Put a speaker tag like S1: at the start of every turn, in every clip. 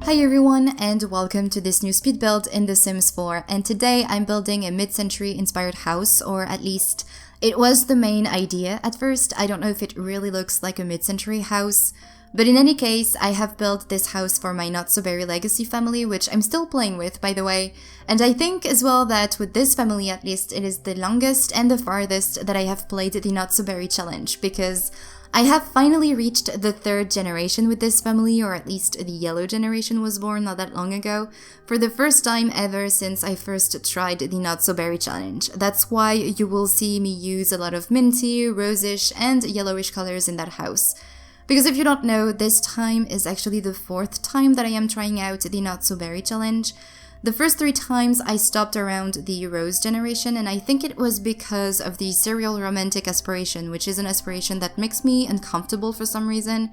S1: Hi everyone and welcome to this new speed build in The Sims 4, and today I'm building a mid-century inspired house, or at least it was the main idea at first. I don't know if it really looks like a mid-century house, but in any case I have built this house for my Not So Berry Legacy family, which I'm still playing with by the way, and I think as well that with this family at least it is the longest and the farthest that I have played the Not So Berry challenge, because I have finally reached the third generation with this family, or at least the yellow generation was born not that long ago, for the first time ever since I first tried the Not So Berry challenge. That's why you will see me use a lot of minty, rosish, and yellowish colors in that house. Because if you don't know, this time is actually the fourth time that I am trying out the Not So Berry challenge. The first 3 times I stopped around the rose generation, and I think it was because of the serial romantic aspiration, which is an aspiration that makes me uncomfortable for some reason.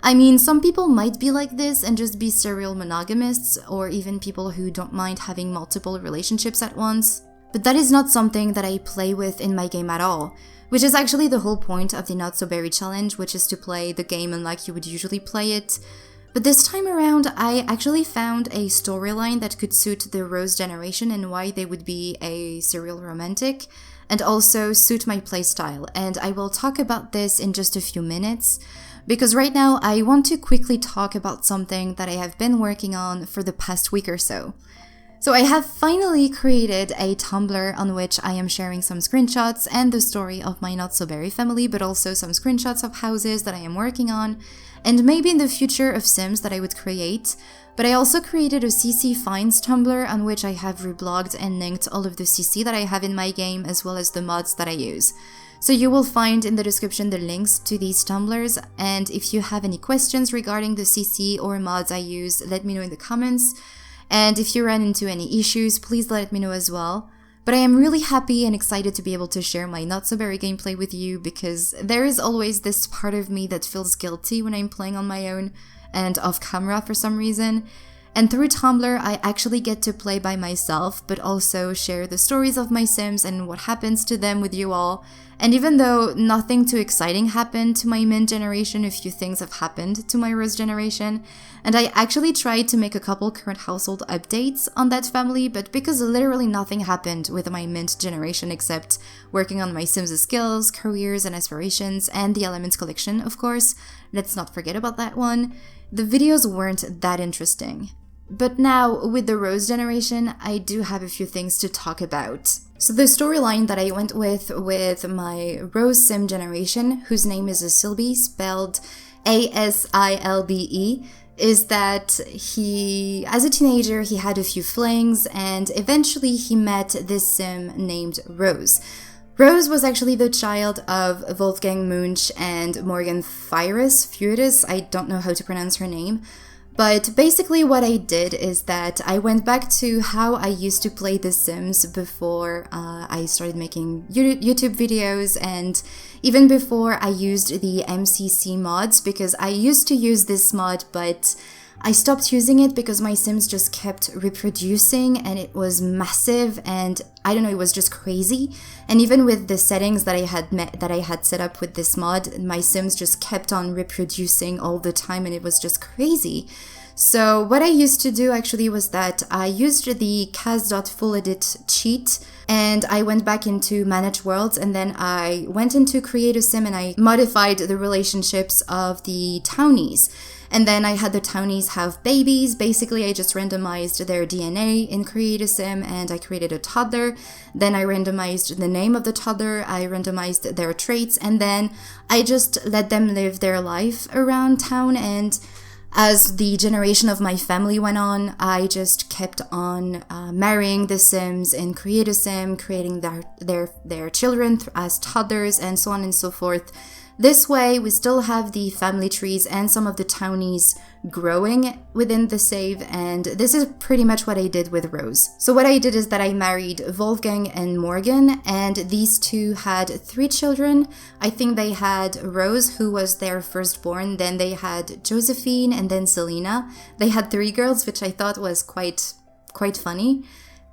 S1: I mean, some people might be like this and just be serial monogamists, or even people who don't mind having multiple relationships at once. But that is not something that I play with in my game at all, which is actually the whole point of the Not So Berry challenge, which is to play the game unlike you would usually play it. But this time around, I actually found a storyline that could suit the rose generation and why they would be a serial romantic, and also suit my playstyle, and I will talk about this in just a few minutes, because right now I want to quickly talk about something that I have been working on for the past week or so. So I have finally created a Tumblr on which I am sharing some screenshots and the story of my Not So Berry family, but also some screenshots of houses that I am working on, and maybe in the future of Sims that I would create. But I also created a CC Finds Tumblr on which I have reblogged and linked all of the CC that I have in my game, as well as the mods that I use. So you will find in the description the links to these Tumblrs, and if you have any questions regarding the CC or mods I use, let me know in the comments. And if you run into any issues, please let me know as well. But I am really happy and excited to be able to share my Not So Berry gameplay with you, because there is always this part of me that feels guilty when I'm playing on my own and off camera for some reason. And through Tumblr, I actually get to play by myself, but also share the stories of my Sims and what happens to them with you all. And even though nothing too exciting happened to my Mint generation, a few things have happened to my Rose generation. And I actually tried to make a couple current household updates on that family, but because literally nothing happened with my Mint generation except working on my Sims' skills, careers, and aspirations, and the Elements collection, of course, let's not forget about that one, the videos weren't that interesting. But now, with the Rose generation, I do have a few things to talk about. So the storyline that I went with my Rose Sim generation, whose name is Asilbe, spelled A-S-I-L-B-E, is that he, as a teenager, he had a few flings, and eventually he met this Sim named Rose. Rose was actually the child of Wolfgang Munch and Morgan Furius. I don't know how to pronounce her name. But basically what I did is that I went back to how I used to play The Sims before I started making YouTube videos, and even before I used the MCC mods, because I used to use this mod, but I stopped using it because my Sims just kept reproducing and it was massive, and I don't know, it was just crazy. And even with the settings that I had set up with this mod, my Sims just kept on reproducing all the time and it was just crazy. So what I used to do actually was that I used the cas.fulledit cheat, and I went back into Manage Worlds, and then I went into Create a Sim and I modified the relationships of the townies. And then I had the townies have babies. Basically, I just randomized their DNA in Create a Sim, and I created a toddler. Then I randomized the name of the toddler, I randomized their traits, and then I just let them live their life around town. And as the generation of my family went on, I just kept on marrying the Sims in Create a Sim, creating their children as toddlers, and so on and so forth. This way, we still have the family trees and some of the townies growing within the save, and this is pretty much what I did with Rose. So what I did is that I married Wolfgang and Morgan, and these two had 3 children. I think they had Rose, who was their firstborn, then they had Josephine, and then Selena. They had 3 girls, which I thought was quite funny.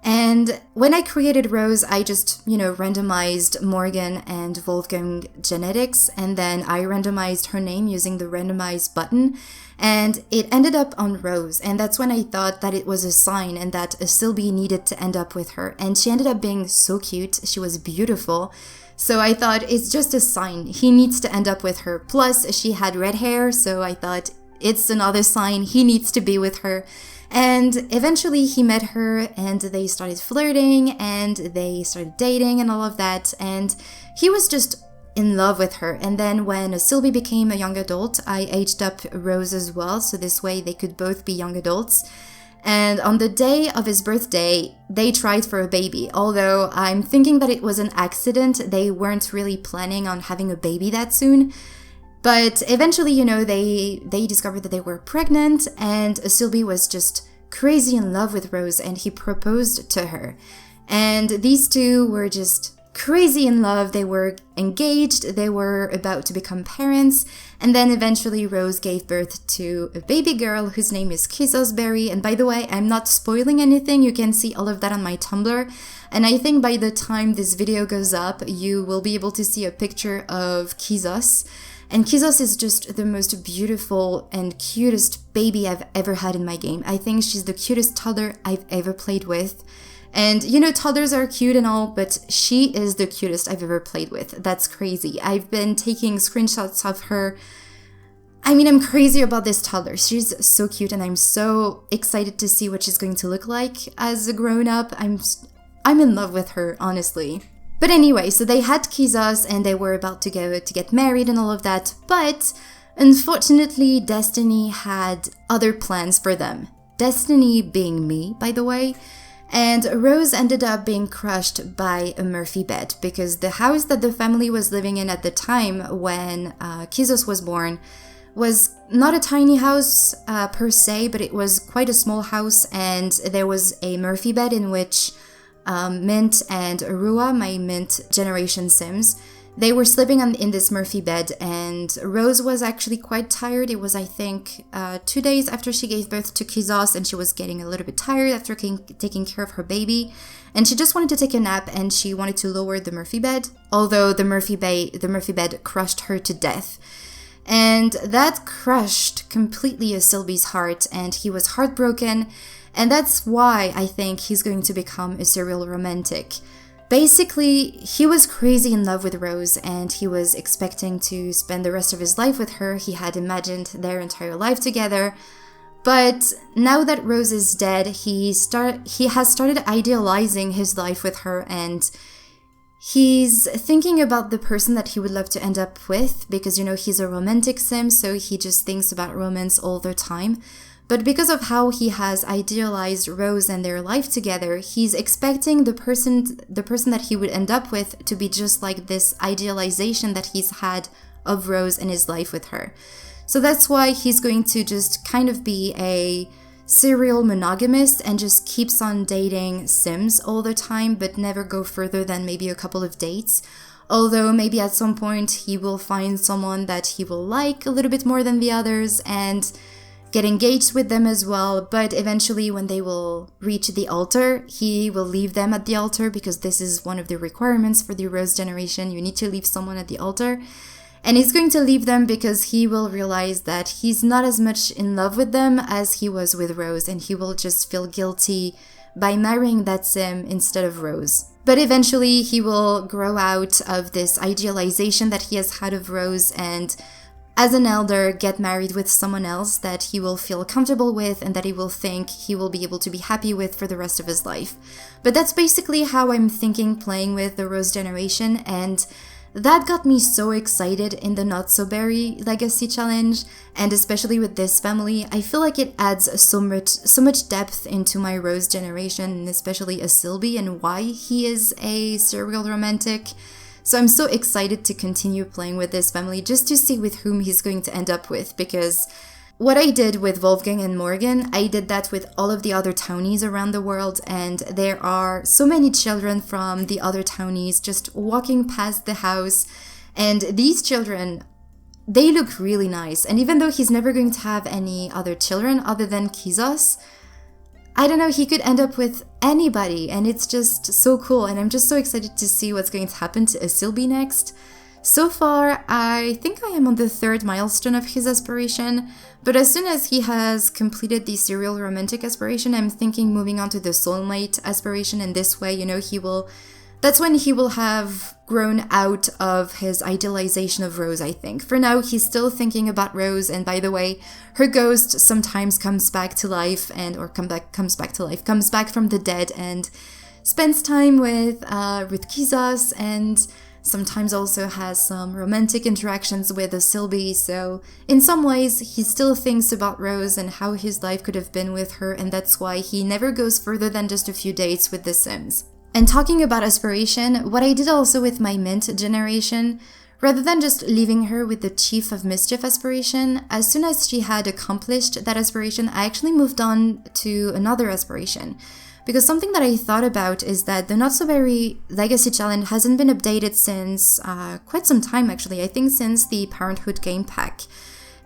S1: And when I created Rose, I just, randomized Morgan and Wolfgang genetics, and then I randomized her name using the randomize button, and it ended up on Rose. And that's when I thought that it was a sign and that Sylvie needed to end up with her. And she ended up being so cute. She was beautiful. So I thought it's just a sign. He needs to end up with her. Plus, she had red hair, so I thought it's another sign. He needs to be with her. And eventually he met her and they started flirting and they started dating and all of that. And he was just in love with her. And then when Sylvie became a young adult, I aged up Rose as well. So this way they could both be young adults. And on the day of his birthday, they tried for a baby. Although I'm thinking that it was an accident. They weren't really planning on having a baby that soon. But eventually, they discovered that they were pregnant, and Sylvie was just crazy in love with Rose, and he proposed to her. And these two were just crazy in love. They were engaged, they were about to become parents, and then eventually Rose gave birth to a baby girl whose name is Kizosberry. And by the way, I'm not spoiling anything, you can see all of that on my Tumblr. And I think by the time this video goes up, you will be able to see a picture of Kizos. And Kizos is just the most beautiful and cutest baby I've ever had in my game. I think she's the cutest toddler I've ever played with. And toddlers are cute and all, but she is the cutest I've ever played with. That's crazy. I've been taking screenshots of her. I'm crazy about this toddler. She's so cute and I'm so excited to see what she's going to look like as a grown-up. I'm in love with her, honestly. But anyway, so they had Kizos and they were about to get married and all of that, but unfortunately Destiny had other plans for them. Destiny being me, by the way. And Rose ended up being crushed by a Murphy bed because the house that the family was living in at the time when Kizos was born was not a tiny house per se, but it was quite a small house, and there was a Murphy bed in which Mint and Arua, my Mint generation Sims, they were sleeping in this Murphy bed, and Rose was actually quite tired. It was, I think, 2 days after she gave birth to Kizos, and she was getting a little bit tired after taking care of her baby, and she just wanted to take a nap, and she wanted to lower the Murphy bed, although the Murphy bed crushed her to death. And that crushed completely Sylvie's heart, and he was heartbroken. And that's why I think he's going to become a serial romantic. Basically, he was crazy in love with Rose and he was expecting to spend the rest of his life with her. He had imagined their entire life together. But now that Rose is dead, he has started idealizing his life with her, and he's thinking about the person that he would love to end up with because, he's a romantic sim, so he just thinks about romance all the time. But because of how he has idealized Rose and their life together, he's expecting the person that he would end up with to be just like this idealization that he's had of Rose and his life with her. So that's why he's going to just kind of be a serial monogamist and just keeps on dating Sims all the time, but never go further than maybe a couple of dates. Although maybe at some point he will find someone that he will like a little bit more than the others and get engaged with them as well, but eventually when they will reach the altar, he will leave them at the altar because this is one of the requirements for the Rose generation. You need to leave someone at the altar. And he's going to leave them because he will realize that he's not as much in love with them as he was with Rose, and he will just feel guilty by marrying that sim instead of Rose. But eventually he will grow out of this idealization that he has had of Rose and as an elder, get married with someone else that he will feel comfortable with and that he will think he will be able to be happy with for the rest of his life. But that's basically how I'm thinking playing with the Rose generation, and that got me so excited in the Not So Berry Legacy Challenge, and especially with this family. I feel like it adds so much depth into my Rose generation, and especially a Sylvie and why he is a serial romantic. So I'm so excited to continue playing with this family just to see with whom he's going to end up with, because what I did with Wolfgang and Morgan, I did that with all of the other townies around the world, and there are so many children from the other townies just walking past the house, and these children, they look really nice. And even though he's never going to have any other children other than Kizos, I don't know, he could end up with anybody, and it's just so cool, and I'm just so excited to see what's going to happen to Sylvie next. So far, I think I am on the 3rd milestone of his aspiration, but as soon as he has completed the serial romantic aspiration, I'm thinking moving on to the soulmate aspiration, and this way, that's when he will have grown out of his idealization of Rose, I think. For now, he's still thinking about Rose, and by the way, her ghost sometimes comes back to life, comes back from the dead and spends time with Kizos, and sometimes also has some romantic interactions with Sylvie, so in some ways, he still thinks about Rose and how his life could have been with her, and that's why he never goes further than just a few dates with the Sims. And talking about aspiration, what I did also with my Mint generation, rather than just leaving her with the Chief of Mischief aspiration, as soon as she had accomplished that aspiration, I actually moved on to another aspiration. Because something that I thought about is that the Not So Berry Legacy Challenge hasn't been updated since quite some time actually, I think since the Parenthood game pack.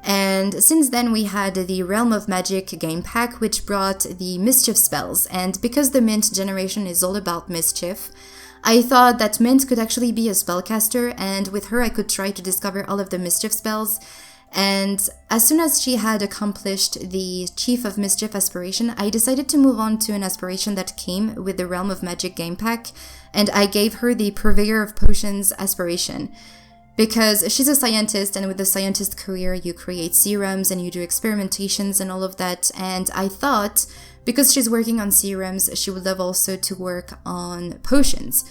S1: And since then we had the Realm of Magic game pack, which brought the Mischief spells, and because the Mint generation is all about Mischief, I thought that Mint could actually be a spellcaster, and with her I could try to discover all of the Mischief spells. And as soon as she had accomplished the Chief of Mischief aspiration, I decided to move on to an aspiration that came with the Realm of Magic game pack, and I gave her the Purveyor of Potions aspiration. Because she's a scientist, and with the scientist career, you create serums and you do experimentations and all of that. And I thought, because she's working on serums, she would love also to work on potions.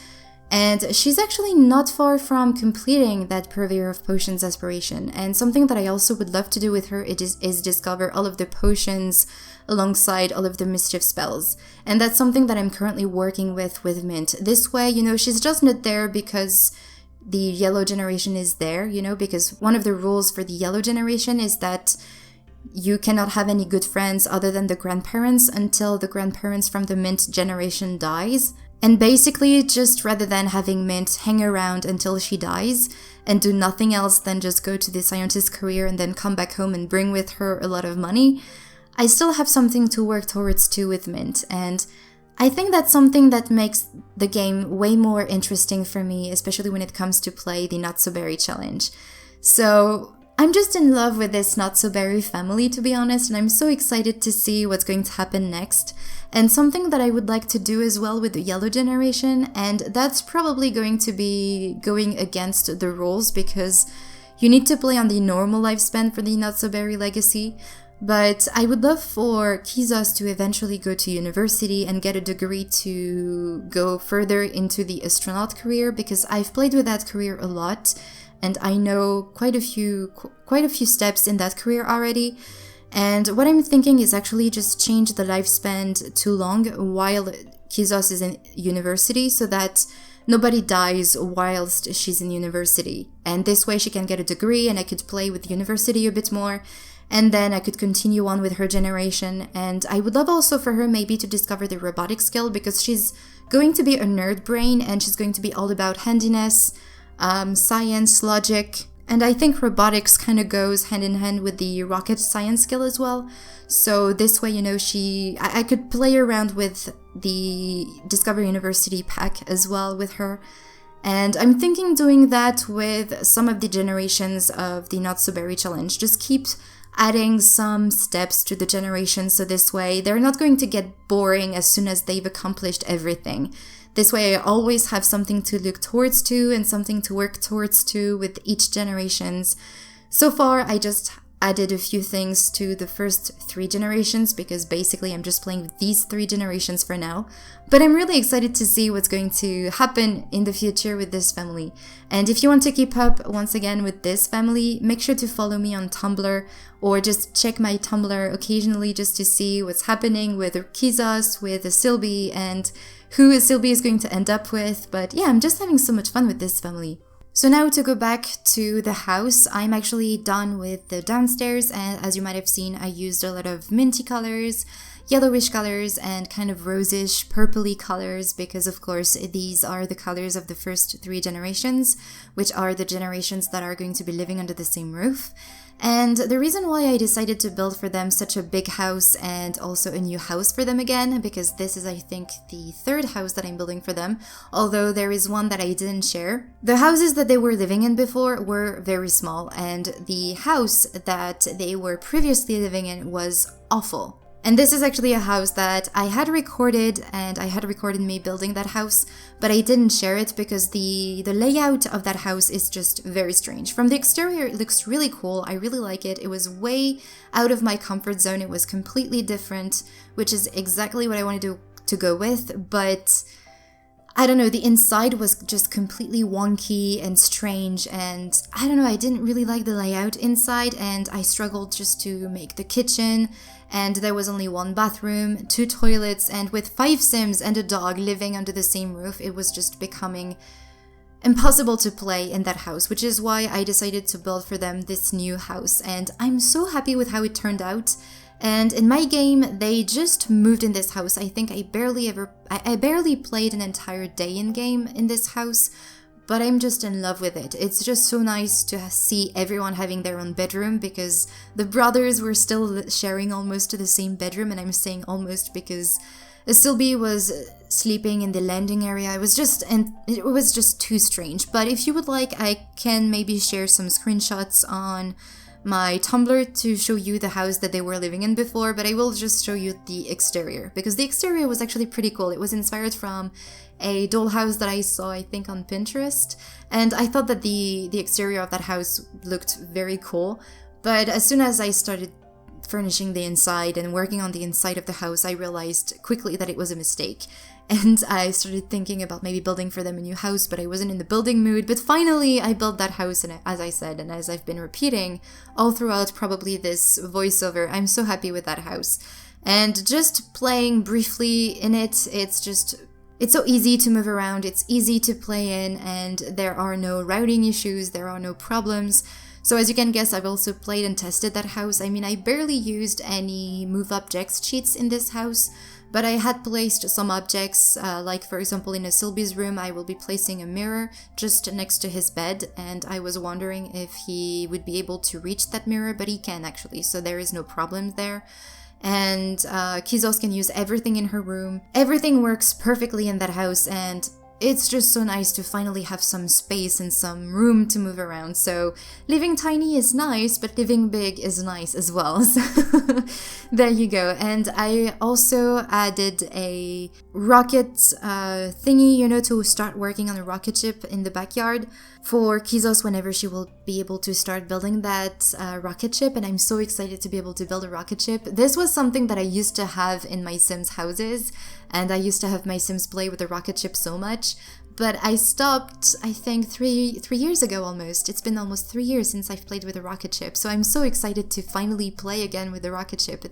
S1: And she's actually not far from completing that Purveyor of Potions aspiration. And something that I also would love to do with her is discover all of the potions alongside all of the Mischief spells. And that's something that I'm currently working with Mint. This way, she's just not there because the yellow generation is there, because one of the rules for the yellow generation is that you cannot have any good friends other than the grandparents until the grandparents from the Mint generation dies. And basically, just rather than having Mint hang around until she dies and do nothing else than just go to the scientist career and then come back home and bring with her a lot of money, I still have something to work towards too with Mint. And I think that's something that makes the game way more interesting for me, especially when it comes to play the Not So Berry challenge. So I'm just in love with this Not So Berry family, to be honest, and I'm so excited to see what's going to happen next. And something that I would like to do as well with the yellow generation, and that's probably going to be going against the rules because you need to play on the normal lifespan for the Not So Berry Legacy. But I would love for Kizos to eventually go to university and get a degree to go further into the astronaut career, because I've played with that career a lot and I know quite a few steps in that career already. And what I'm thinking is actually just change the lifespan to long while Kizos is in university so that nobody dies whilst she's in university. And this way she can get a degree and I could play with university a bit more. And then I could continue on with her generation. And I would love also for her maybe to discover the robotic skill, because she's going to be a nerd brain and she's going to be all about handiness, science, logic. And I think robotics kind of goes hand in hand with the rocket science skill as well. So this way, I could play around with the Discover University pack as well with her. And I'm thinking doing that with some of the generations of the Not So Berry challenge. Just keep adding some steps to the generation, so this way they're not going to get boring as soon as they've accomplished everything. This way I always have something to look towards to and something to work towards to with each generations. So far I just added a few things to the first 3 generations, because basically I'm just playing with these 3 generations for now. But I'm really excited to see what's going to happen in the future with this family. And if you want to keep up once again with this family, make sure to follow me on Tumblr, or just check my Tumblr occasionally just to see what's happening with Kizos, with Sylvie, and who Sylvie is going to end up with. But yeah, I'm just having so much fun with this family. So now to go back to the house, I'm actually done with the downstairs, and as you might have seen, I used a lot of minty colors, yellowish colors, and kind of rosish, purpley colors, because of course these are the colors of the first 3 generations, which are the generations that are going to be living under the same roof. And the reason why I decided to build for them such a big house and also a new house for them again, because this is, I think, the third house that I'm building for them, although there is one that I didn't share. The houses that they were living in before were very small, and the house that they were previously living in was awful. And this is actually a house that I had recorded, and I had recorded me building that house, but I didn't share it because the layout of that house is just very strange. From the exterior, it looks really cool. I really like it. It was way out of my comfort zone. It was completely different, which is exactly what I wanted to go with, but I don't know, the inside was just completely wonky and strange, and I don't know, I didn't really like the layout inside, and I struggled just to make the kitchen, and there was only one bathroom, 2 toilets, and with 5 Sims and a dog living under the same roof, it was just becoming impossible to play in that house, which is why I decided to build for them this new house, and I'm so happy with how it turned out. And in my game, they just moved in this house. I think I barely played an entire day in game in this house, but I'm just in love with it. It's just so nice to see everyone having their own bedroom, because the brothers were still sharing almost the same bedroom, and I'm saying almost because Sylvie was sleeping in the landing area. It was just too strange. But if you would like, I can maybe share some screenshots on my Tumblr to show you the house that they were living in before, but I will just show you the exterior, because the exterior was actually pretty cool. It was inspired from a dollhouse that I saw, I think, on Pinterest, and I thought that the exterior of that house looked very cool. But as soon as I started furnishing the inside and working on the inside of the house, I realized quickly that it was a mistake. And I started thinking about maybe building for them a new house, but I wasn't in the building mood. But finally, I built that house, and as I said, and as I've been repeating all throughout probably this voiceover, I'm so happy with that house. And just playing briefly in it, it's so easy to move around, it's easy to play in, and there are no routing issues, there are no problems. So as you can guess, I've also played and tested that house. I mean, I barely used any move objects cheats in this house, but I had placed some objects, like for example in Sylvie's room, I will be placing a mirror just next to his bed, and I was wondering if he would be able to reach that mirror, but he can actually, so there is no problem there. And Kizos can use everything in her room. Everything works perfectly in that house, and it's just so nice to finally have some space and some room to move around. So living tiny is nice, but living big is nice as well. So there you go. And I also added a rocket thingy, to start working on a rocket ship in the backyard for Kizos whenever she will be able to start building that rocket ship. And I'm so excited to be able to build a rocket ship. This was something that I used to have in my Sims houses, and I used to have my Sims play with the rocket ship so much, but I stopped, I think, three years ago almost. It's been almost 3 years since I've played with a rocket ship, so I'm so excited to finally play again with the rocket ship.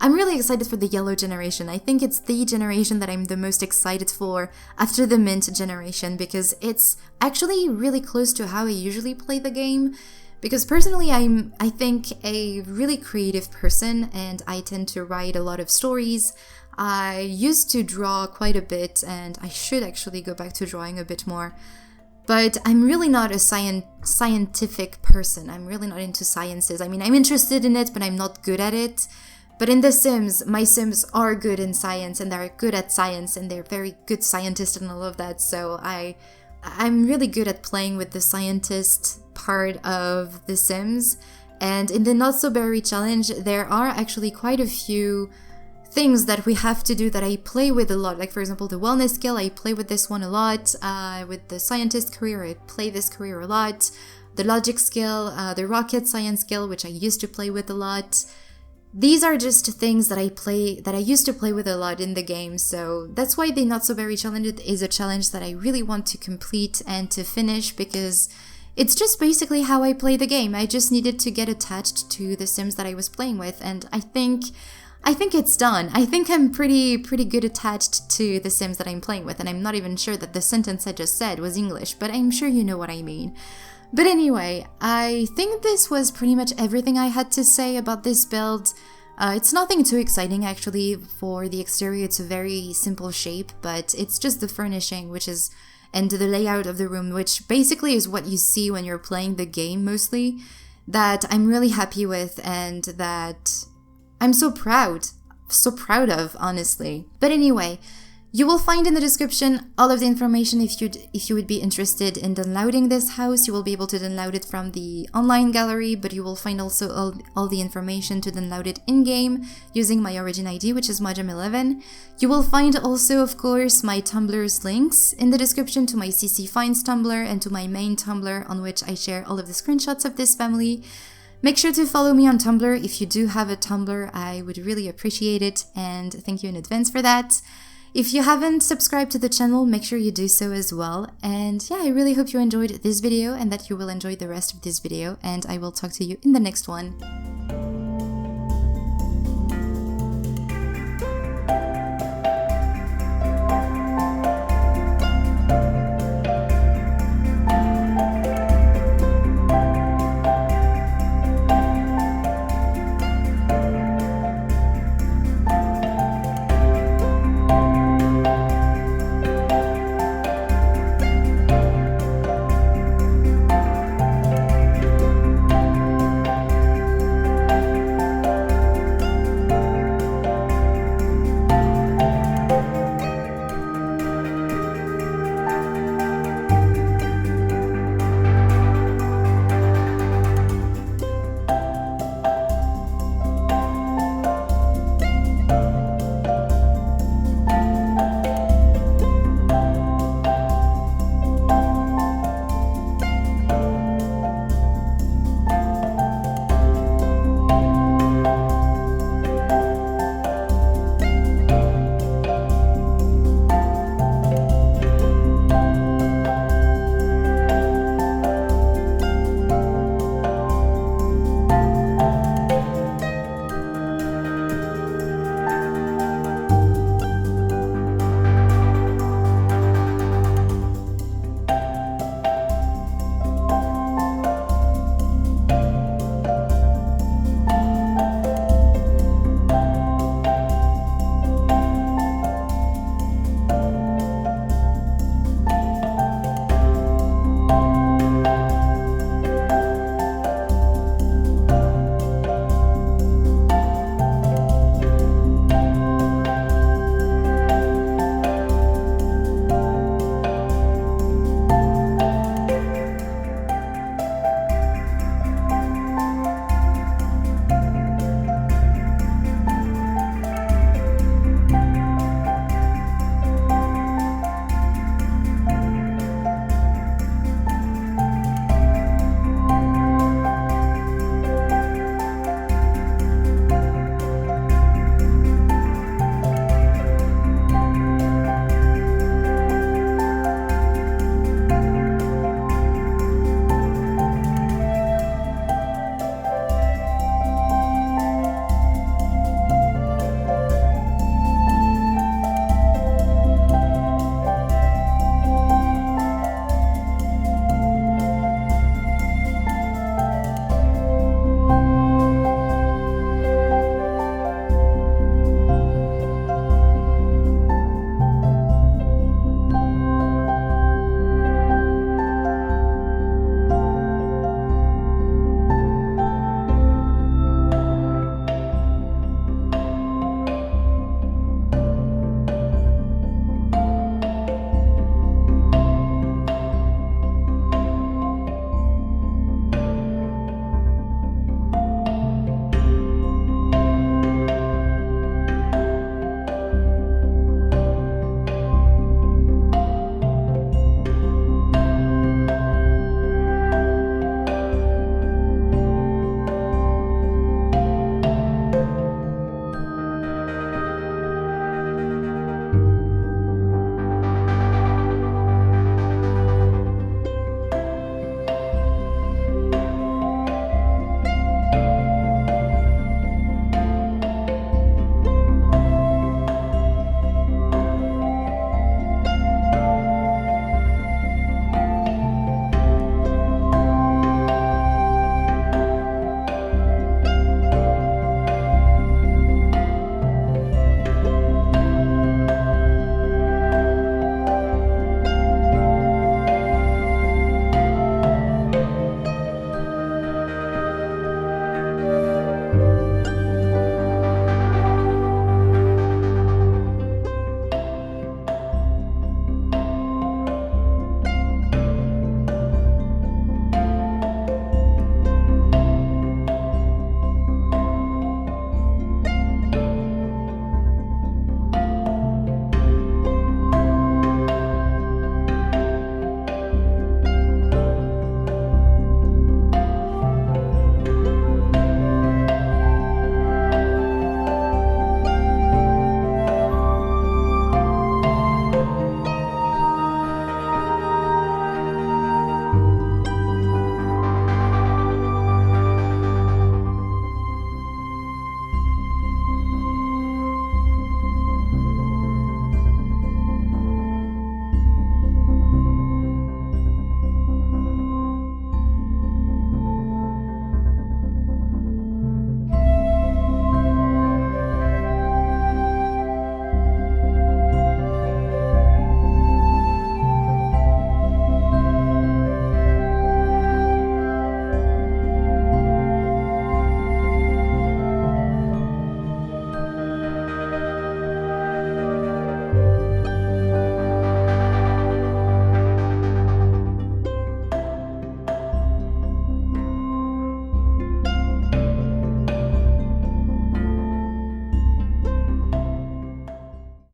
S1: I'm really excited for the yellow generation. I think it's the generation that I'm the most excited for after the mint generation, because it's actually really close to how I usually play the game. Because personally, I think, a really creative person, and I tend to write a lot of stories. I used to draw quite a bit, and I should actually go back to drawing a bit more. But I'm really not a scientific person. I'm really not into sciences. I mean, I'm interested in it, but I'm not good at it. But in The Sims, my Sims are good in science, and they're good at science, and they're very good scientists and all of that. So I'm really good at playing with the scientist part of The Sims. And in the Not So Berry challenge, there are actually quite a few things that we have to do that I play with a lot. Like, for example, the wellness skill, I play with this one a lot. With the scientist career, I play this career a lot. The logic skill, the rocket science skill, which I used to play with a lot. These are just things that I used to play with a lot in the game, so that's why the Not So Berry challenge is a challenge that I really want to complete and to finish, because it's just basically how I play the game. I just needed to get attached to the Sims that I was playing with, and I think it's done. I think I'm pretty good attached to the Sims that I'm playing with, and I'm not even sure that the sentence I just said was English, but I'm sure you know what I mean. But anyway, I think this was pretty much everything I had to say about this build. It's nothing too exciting actually. For the exterior, it's a very simple shape, but it's just the furnishing, and the layout of the room, which basically is what you see when you're playing the game mostly. that I'm really happy with and that I'm so proud of, honestly. But anyway, you will find in the description all of the information if you would be interested in downloading this house. You will be able to download it from the online gallery, but you will find also all the information to download it in-game using my Origin ID, which is Majam11. You will find also, of course, my Tumblr's links in the description to my CC Finds Tumblr and to my main Tumblr, on which I share all of the screenshots of this family. Make sure to follow me on Tumblr. If you do have a Tumblr, I would really appreciate it, and thank you in advance for that. If you haven't subscribed to the channel, make sure you do so as well. And yeah, I really hope you enjoyed this video and that you will enjoy the rest of this video, and I will talk to you in the next one.